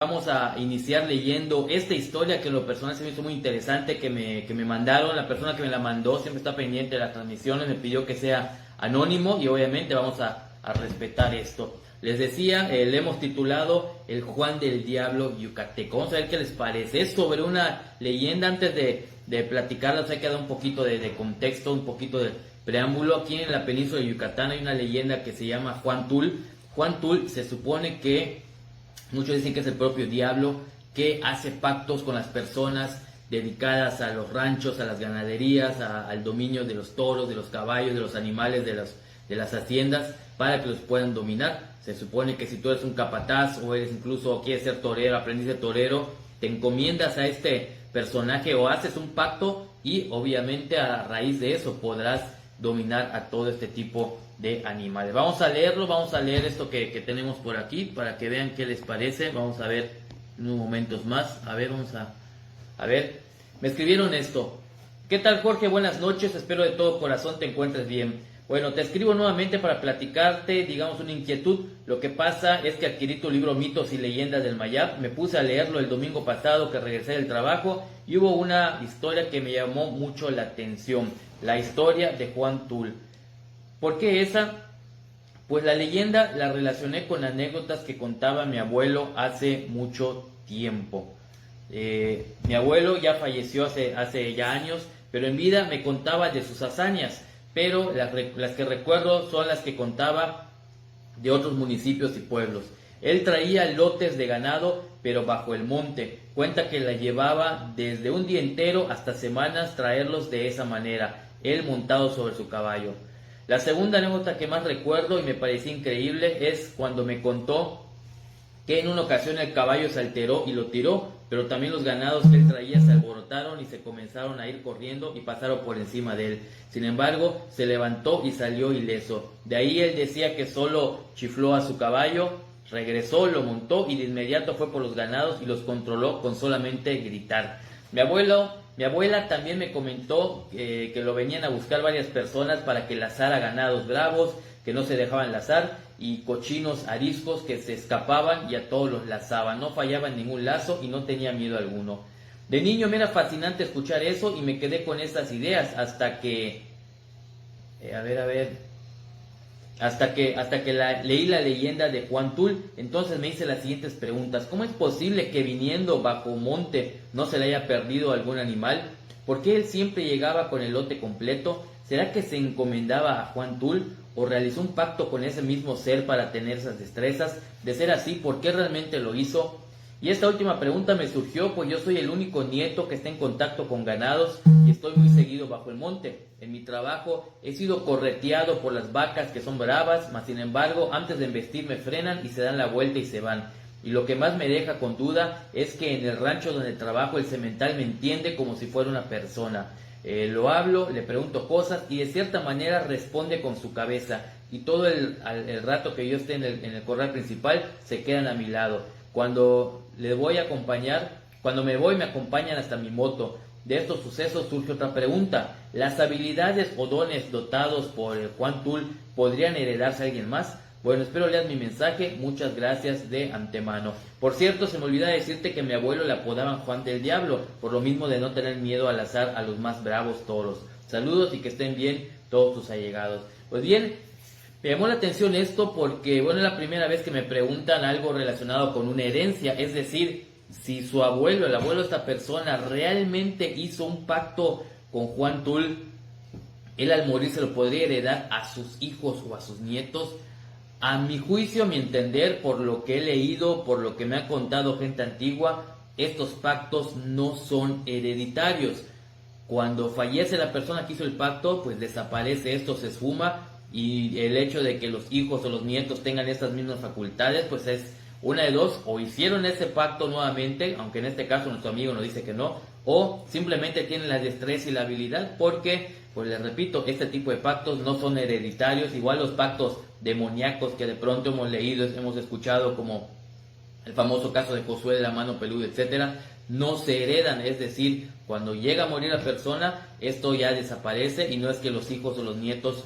Vamos a iniciar leyendo esta historia que en lo personal se me hizo muy interesante, que me mandaron. La persona que me la mandó siempre está pendiente de las transmisiones, me pidió que sea anónimo y obviamente vamos a respetar esto. Les decía, le hemos titulado El Juan del Diablo Yucateco. Vamos a ver qué les parece. Es sobre una leyenda. Antes de platicarlas hay que dar un poquito de contexto, un poquito de preámbulo. Aquí en la península de Yucatán hay una leyenda que se llama Juan Tul. Juan Tul se supone que, muchos dicen que es el propio diablo, que hace pactos con las personas dedicadas a los ranchos, a las ganaderías, al dominio de los toros, de los caballos, de los animales, de las haciendas, para que los puedan dominar. Se supone que si tú eres un capataz o eres incluso quieres ser torero, aprendiz de torero, te encomiendas a este personaje o haces un pacto y obviamente a raíz de eso podrás dominar a todo este tipo de animales. Vamos a leerlo, vamos a leer esto que tenemos por aquí para que vean qué les parece. Vamos a ver en unos momentos más. A ver, a ver. Me escribieron esto. ¿Qué tal, Jorge? Buenas noches, espero de todo corazón te encuentres bien. Bueno, te escribo nuevamente para platicarte, digamos, una inquietud. Lo que pasa es que adquirí tu libro Mitos y Leyendas del Mayab. Me puse a leerlo el domingo pasado que regresé del trabajo y hubo una historia que me llamó mucho la atención. La historia de Juan Tul. ¿Por qué esa? Pues la leyenda la relacioné con anécdotas que contaba mi abuelo hace mucho tiempo. Mi abuelo ya falleció hace ya años, pero en vida me contaba de sus hazañas. Pero las que recuerdo son las que contaba de otros municipios y pueblos. Él traía lotes de ganado, pero bajo el monte. Cuenta que la llevaba desde un día entero hasta semanas traerlos de esa manera, él montado sobre su caballo. La segunda anécdota que más recuerdo y me parecía increíble es cuando me contó que en una ocasión el caballo se alteró y lo tiró, pero también los ganados que él traía se alborotaron y se comenzaron a ir corriendo y pasaron por encima de él. Sin embargo, se levantó y salió ileso. De ahí él decía que solo chifló a su caballo, regresó, lo montó y de inmediato fue por los ganados y los controló con solamente gritar. Mi abuela también me comentó que lo venían a buscar varias personas para que lazara ganados bravos, que no se dejaban lazar, y cochinos ariscos que se escapaban y a todos los lazaban. No fallaba en ningún lazo y no tenía miedo alguno. De niño me era fascinante escuchar eso y me quedé con esas ideas hasta que... leí la leyenda de Juan Tul. Entonces me hice las siguientes preguntas. ¿Cómo es posible que viniendo bajo monte no se le haya perdido algún animal? ¿Por qué él siempre llegaba con el lote completo? ¿Será que se encomendaba a Juan Tul o realizó un pacto con ese mismo ser para tener esas destrezas? De ser así, ¿por qué realmente lo hizo? Y esta última pregunta me surgió pues yo soy el único nieto que está en contacto con ganados y estoy muy seguido bajo el monte. En mi trabajo he sido correteado por las vacas que son bravas, mas sin embargo antes de embestir me frenan y se dan la vuelta y se van. Y lo que más me deja con duda es que en el rancho donde trabajo el semental me entiende como si fuera una persona. Lo hablo, le pregunto cosas y de cierta manera responde con su cabeza. Y todo el rato que yo esté en el corral principal se quedan a mi lado. Cuando le voy a acompañar, cuando me voy me acompañan hasta mi moto. De estos sucesos surge otra pregunta. ¿Las habilidades o dones dotados por el Juan Tul podrían heredarse a alguien más? Bueno, espero leas mi mensaje. Muchas gracias de antemano. Por cierto, se me olvida decirte que mi abuelo le apodaban Juan del Diablo, por lo mismo de no tener miedo al azar a los más bravos toros. Saludos y que estén bien todos tus allegados. Pues bien, me llamó la atención esto porque, bueno, es la primera vez que me preguntan algo relacionado con una herencia, es decir, si su abuelo, el abuelo de esta persona, realmente hizo un pacto con Juan Tul, él al morir se lo podría heredar a sus hijos o a sus nietos. A mi juicio, a mi entender, por lo que he leído, por lo que me ha contado gente antigua, estos pactos no son hereditarios. Cuando fallece la persona que hizo el pacto, pues desaparece esto, se esfuma, y el hecho de que los hijos o los nietos tengan estas mismas facultades, pues es una de dos: o hicieron ese pacto nuevamente, aunque en este caso nuestro amigo nos dice que no, o simplemente tienen la destreza y la habilidad, porque, pues les repito, este tipo de pactos no son hereditarios. Igual los pactos demoníacos que de pronto hemos leído, hemos escuchado, como el famoso caso de Josué de la mano peluda, etcétera, no se heredan. Es decir, cuando llega a morir la persona, esto ya desaparece y no es que los hijos o los nietos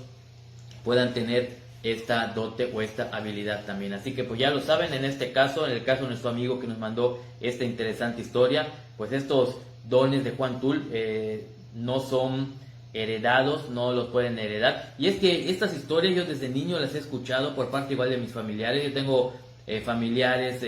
puedan tener esta dote o esta habilidad también. Así que pues ya lo saben, en este caso, en el caso de nuestro amigo que nos mandó esta interesante historia, pues estos dones de Juan Tul no son heredados, no los pueden heredar. Y es que estas historias yo desde niño las he escuchado por parte igual de mis familiares. Yo tengo familiares,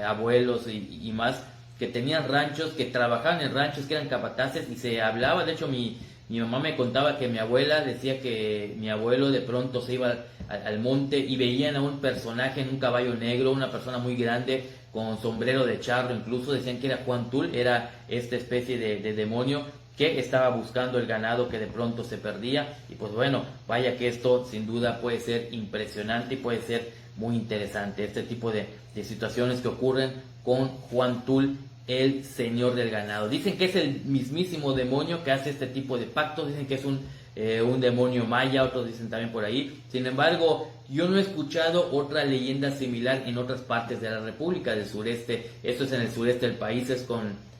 abuelos y más que tenían ranchos, que trabajaban en ranchos, que eran capataces y se hablaba, de hecho mi mamá me contaba que mi abuela decía que mi abuelo de pronto se iba al monte y veían a un personaje en un caballo negro, una persona muy grande con sombrero de charro, incluso decían que era Juan Tul, era esta especie de demonio que estaba buscando el ganado que de pronto se perdía. Y pues bueno, vaya que esto sin duda puede ser impresionante y puede ser muy interesante, este tipo de situaciones que ocurren con Juan Tul, el señor del ganado. Dicen que es el mismísimo demonio que hace este tipo de pactos, dicen que es un demonio maya, otros dicen también por ahí. Sin embargo, yo no he escuchado otra leyenda similar en otras partes de la República del Sureste. Esto es en el sureste del país, es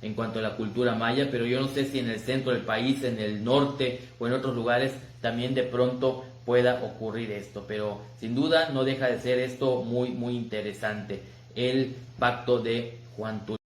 en cuanto a la cultura maya, pero yo no sé si en el centro del país, en el norte o en otros lugares también de pronto pueda ocurrir esto. Pero sin duda no deja de ser esto muy, muy interesante. El pacto de Juan Tul.